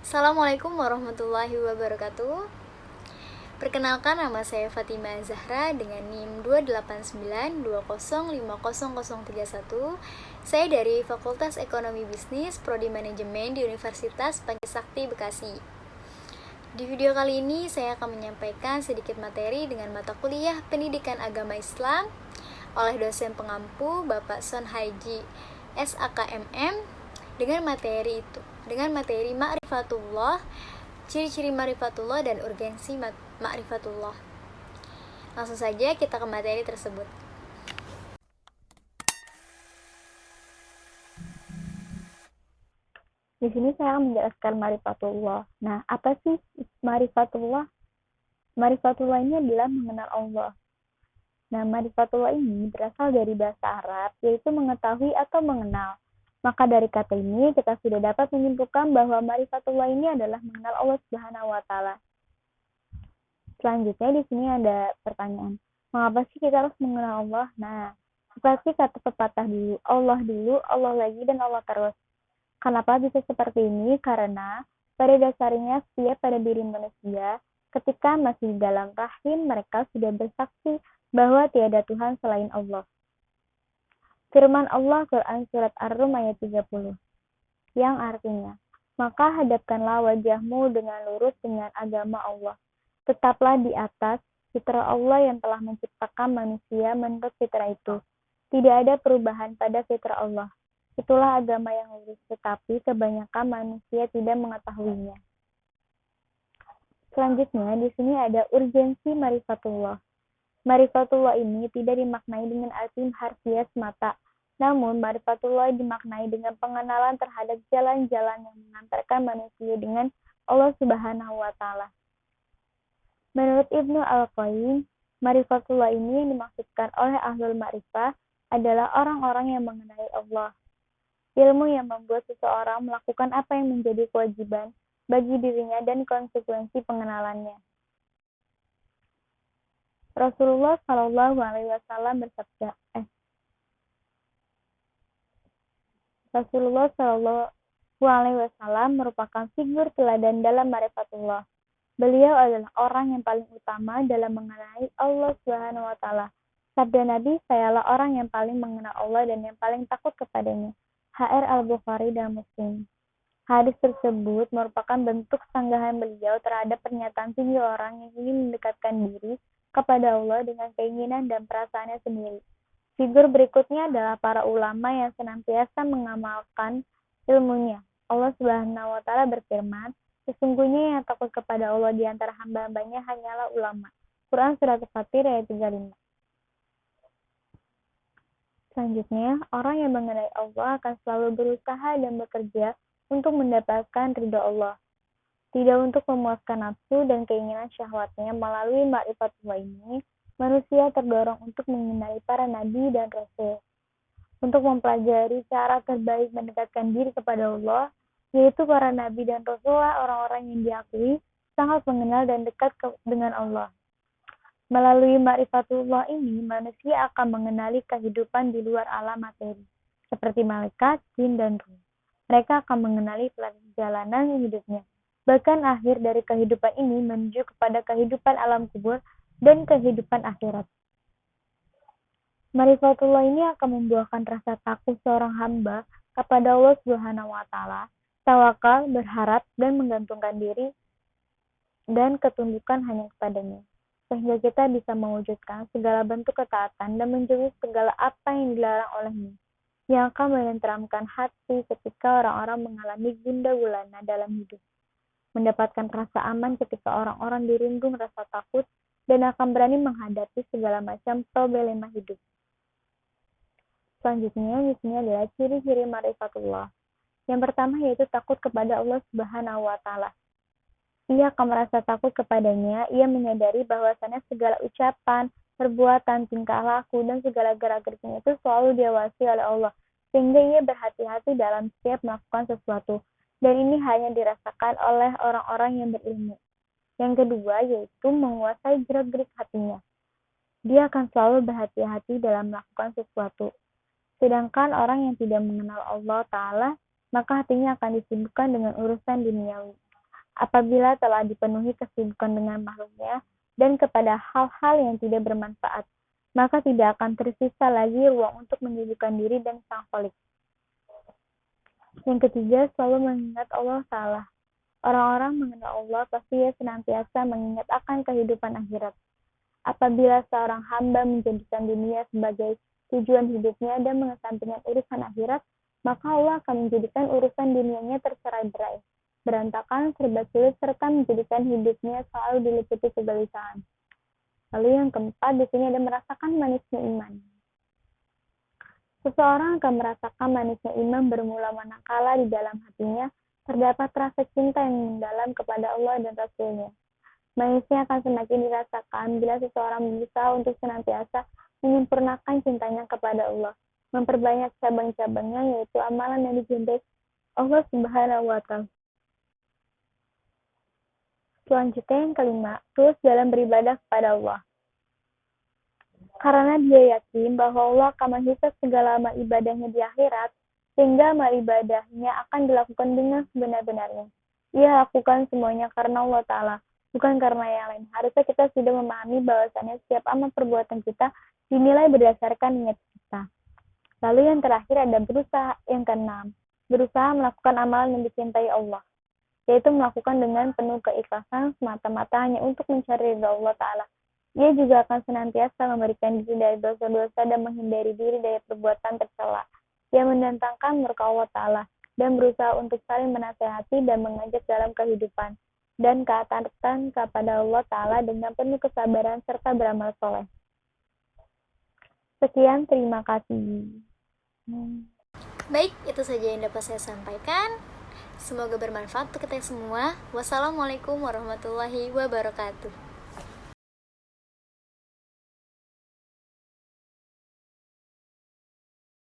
Assalamualaikum warahmatullahi wabarakatuh. Perkenalkan, nama saya Fatima Zahra dengan NIM 28920500031. Saya dari Fakultas Ekonomi Bisnis Prodi Manajemen di Universitas Pancasakti Bekasi. Di video kali ini saya akan menyampaikan sedikit materi dengan mata kuliah Pendidikan Agama Islam oleh dosen pengampu Bapak Son Haji SAKMM dengan materi Ma'rifatullah, ciri-ciri Ma'rifatullah dan urgensi Ma'rifatullah. Langsung saja kita ke materi tersebut. Di sini saya akan menjelaskan Ma'rifatullah. Nah, apa sih Ma'rifatullah? Ma'rifatullah ini adalah mengenal Allah. Nah, Ma'rifatullah ini berasal dari bahasa Arab, yaitu mengetahui atau mengenal. Maka dari kata ini kita sudah dapat menyimpulkan bahwa Ma'rifatullah ini adalah mengenal Allah Subhanahu wa taala. Selanjutnya di sini ada pertanyaan. Mengapa sih kita harus mengenal Allah? Nah, seperti kata pepatah dulu, Allah lagi, dan Allah terus. Kenapa bisa seperti ini? Karena pada dasarnya setiap pada diri manusia, ketika masih di dalam rahim, mereka sudah bersaksi bahwa tiada Tuhan selain Allah. Firman Allah Quran Surat Ar-Rum ayat 30, yang artinya, maka hadapkanlah wajahmu dengan lurus dengan agama Allah. Tetaplah di atas fitrah Allah yang telah menciptakan manusia menurut fitrah itu. Tidak ada perubahan pada fitrah Allah. Itulah agama yang lurus, tetapi kebanyakan manusia tidak mengetahuinya. Selanjutnya, di sini ada urgensi Ma'rifatullah. Ma'rifatullah ini tidak dimaknai dengan arti harfiah semata, namun Ma'rifatullah dimaknai dengan pengenalan terhadap jalan-jalan yang mengantarkan manusia dengan Allah Subhanahu wa taala. Menurut Ibnu Al-Qayyim, Ma'rifatullah ini yang dimaksudkan oleh Ahlul Ma'rifah adalah orang-orang yang mengenai Allah. Ilmu yang membuat seseorang melakukan apa yang menjadi kewajiban bagi dirinya dan konsekuensi pengenalannya. Rasulullah Shallallahu Alaihi Wasallam bersabda, Rasulullah Shallallahu Alaihi Wasallam merupakan figur teladan dalam Ma'rifatullah. Beliau adalah orang yang paling utama dalam mengenai Allah Subhanahu Wa Taala. Sabda Nabi, sayalah orang yang paling mengenal Allah dan yang paling takut kepadanya. HR Al-Bukhari dan Muslim. Hadis tersebut merupakan bentuk sanggahan beliau terhadap pernyataan tinggi orang yang ingin mendekatkan diri kepada Allah dengan keinginan dan perasaannya sendiri. Figur berikutnya adalah para ulama yang senantiasa mengamalkan ilmunya. Allah Subhanahu wa taala berfirman, sesungguhnya yang takut kepada Allah di antara hamba-hambanya hanyalah ulama. Quran Surat Al-Fatir ayat 35. Selanjutnya, orang yang mengenai Allah akan selalu berusaha dan bekerja untuk mendapatkan ridha Allah. Tidak untuk memuaskan nafsu dan keinginan syahwatnya. Melalui Ma'rifatullah ini, manusia terdorong untuk mengenali para nabi dan rasul. Untuk mempelajari cara terbaik mendekatkan diri kepada Allah, yaitu para nabi dan rasulullah orang-orang yang diakui sangat mengenal dan dekat dengan Allah. Melalui Ma'rifatullah ini, manusia akan mengenali kehidupan di luar alam materi, seperti malaikat, jin, dan ruh. Mereka akan mengenali perjalanan hidupnya, bahkan akhir dari kehidupan ini menuju kepada kehidupan alam kubur dan kehidupan akhirat. Ma'rifatullah ini akan membuahkan rasa takut seorang hamba kepada Allah Subhanahu wa taala, tawakal, berharap, dan menggantungkan diri dan ketundukan hanya kepadanya, sehingga kita bisa mewujudkan segala bentuk ketaatan dan menjauhi segala apa yang dilarang olehnya, yang akan menenteramkan hati ketika orang-orang mengalami gundah gulana dalam hidup, mendapatkan rasa aman ketika orang-orang dirundung rasa takut, dan akan berani menghadapi segala macam problema hidup. Selanjutnya, di sini adalah ciri-ciri Ma'rifatullah. Yang pertama yaitu takut kepada Allah Subhanahu wa taala. Ia akan merasa takut kepadanya, ia menyadari bahwasannya segala ucapan, perbuatan, tingkah laku, dan segala gerak-geriknya itu selalu diawasi oleh Allah, sehingga ia berhati-hati dalam setiap melakukan sesuatu, dan ini hanya dirasakan oleh orang-orang yang berilmu. Yang kedua yaitu menguasai gerak-gerik hatinya. Dia akan selalu berhati-hati dalam melakukan sesuatu. Sedangkan orang yang tidak mengenal Allah Ta'ala, maka hatinya akan disibukkan dengan urusan duniawi. apabila telah dipenuhi kesibukan dengan makhluknya dan kepada hal-hal yang tidak bermanfaat, maka tidak akan tersisa lagi ruang untuk menyibukkan diri dan sang kholik. Yang ketiga, selalu mengingat Allah Ta'ala. Orang-orang mengenal Allah pasti senantiasa mengingat akan kehidupan akhirat. Apabila seorang hamba menjadikan dunia sebagai tujuan hidupnya dan mengesampingkan urusan akhirat, maka Allah akan menjadikan urusan dunianya tercerai-berai, berantakan, serba sulit, serta menjadikan hidupnya selalu diliputi kegelisahan. Lalu yang keempat, di sini ada merasakan manisnya iman. Seseorang akan merasakan manisnya iman bermula manakala di dalam hatinya terdapat rasa cinta yang mendalam kepada Allah dan Rasul-Nya. Manisnya akan semakin dirasakan bila seseorang berusaha untuk senantiasa menyempurnakan cintanya kepada Allah, memperbanyak cabang-cabangnya, yaitu amalan yang dicintai Allah Subhanahu wa Ta'ala. Selanjutnya yang kelima, tulus dalam beribadah kepada Allah. Karena dia yakin bahwa Allah akan menghisap segala amal ibadahnya di akhirat, sehingga amal ibadahnya akan dilakukan dengan sebenar-benarnya. Ia lakukan semuanya karena Allah Ta'ala, bukan karena yang lain. Harusnya kita sudah memahami bahwasannya setiap amal perbuatan kita dinilai berdasarkan niat kita. Lalu yang terakhir ada berusaha, yang keenam, berusaha melakukan amalan yang dicintai Allah, yaitu melakukan dengan penuh keikhlasan semata-mata hanya untuk mencari ridha Allah Ta'ala. Ia juga akan senantiasa memberikan diri dari dosa-dosa dan menghindari diri dari perbuatan tercela yang mendatangkan murka Allah Ta'ala, dan berusaha untuk saling menasehati dan mengajak dalam kehidupan dan ketaatan kepada Allah Ta'ala dengan penuh kesabaran serta beramal soleh. Sekian, terima kasih. Baik, itu saja yang dapat saya sampaikan. Semoga bermanfaat untuk kita semua. Wassalamualaikum warahmatullahi wabarakatuh.